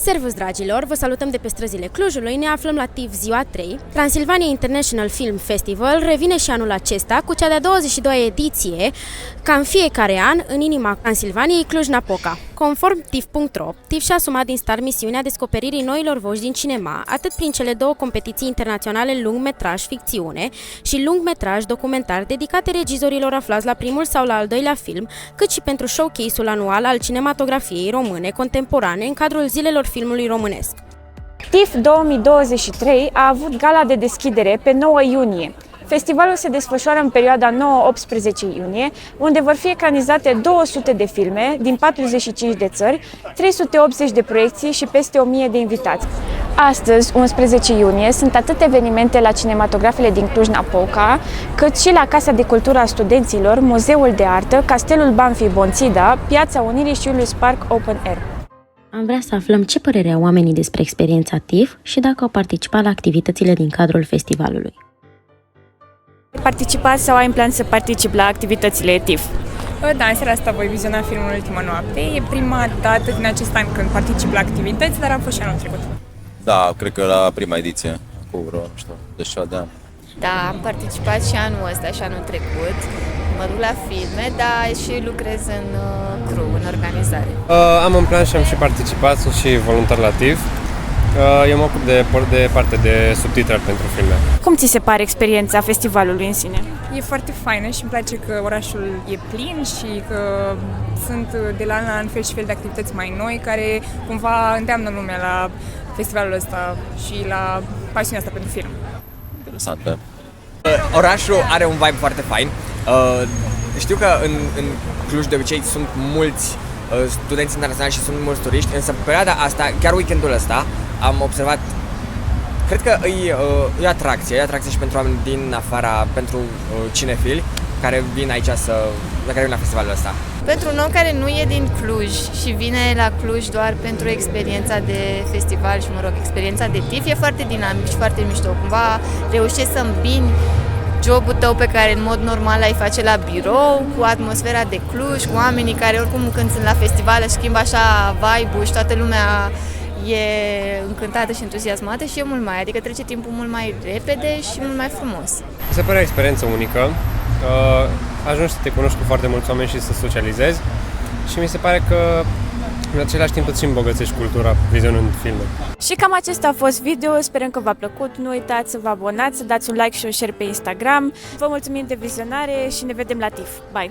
Servus, dragilor! Vă salutăm de pe străzile Clujului, ne aflăm la TIFF ziua 3. Transylvania International Film Festival revine și anul acesta cu cea de-a 22-a ediție, ca în fiecare an, în inima Transilvaniei, Cluj-Napoca. Conform TIFF.ro, TIFF și-a asumat din start misiunea descoperirii noilor voci din cinema, atât prin cele două competiții internaționale lungmetraj ficțiune și lungmetraj documentar dedicate regizorilor aflați la primul sau la al doilea film, cât și pentru showcase-ul anual al cinematografiei române contemporane în cadrul Zilelor Filmului Românesc. TIFF 2023 a avut gala de deschidere pe 9 iunie. Festivalul se desfășoară în perioada 9-18 iunie, unde vor fi ecranizate 200 de filme din 45 de țări, 380 de proiecții și peste 1000 de invitați. Astăzi, 11 iunie, sunt atât evenimente la cinematografele din Cluj-Napoca, cât și la Casa de Cultură a Studenților, Muzeul de Artă, Castelul Banfi Bonțida, Piața Unirii și Julius Park Open Air. Am vrea să aflăm ce părere au oamenii despre experiența TIFF și dacă au participat la activitățile din cadrul festivalului. Participați sau ai în plan să particip la activitățile TIFF? Da, în seara asta voi viziona filmul Ultima Noapte. E prima dată din acest an când particip la activități, dar a fost și anul trecut. Da, cred că la prima ediție, cu vreo, nu știu, de 7 de ani. Da, am participat și anul ăsta și anul trecut. Mă duc la filme, dar și lucrez în crew, în organizare. Am în plan și am și participat, sunt și voluntar la TIFF. Eu mă ocup de parte de subtitrări pentru filme. Cum ți se pare experiența festivalului în sine? E foarte faină și îmi place că orașul e plin și că sunt de la an la an fel și fel de activități mai noi care cumva îndeamnă lumea la festivalul ăsta și la pasiunea asta pentru film. Interesantă. Orașul are un vibe foarte fain. Știu că în Cluj de obicei sunt mulți studenți internaționali și sunt mulți turiști, însă pe perioada asta, chiar weekendul ăsta, am observat, cred că e atracție și pentru oameni din afara, pentru cinefili care vin aici care vin la festivalul ăsta. Pentru un om care nu e din Cluj și vine la Cluj doar pentru experiența de festival și, experiența de TIFF, e foarte dinamic și foarte mișto. Cumva reușești să îmbini jobul tău pe care în mod normal ai face la birou, cu atmosfera de Cluj, cu oamenii care oricum când sunt la festival își schimbă așa vibe-ul și toată lumea e încântată și entuziasmată și e mult mai, adică trece timpul mult mai repede și mult mai frumos. Mi se pare o experiență unică, ajungi să te cunoști cu foarte mulți oameni și să socializezi și mi se pare că în același timp îți îmbogățești cultura vizionând filme. Și cam acesta a fost video, sperăm că v-a plăcut, nu uitați să vă abonați, să dați un like și un share pe Instagram. Vă mulțumim de vizionare și ne vedem la TIFF. Bye!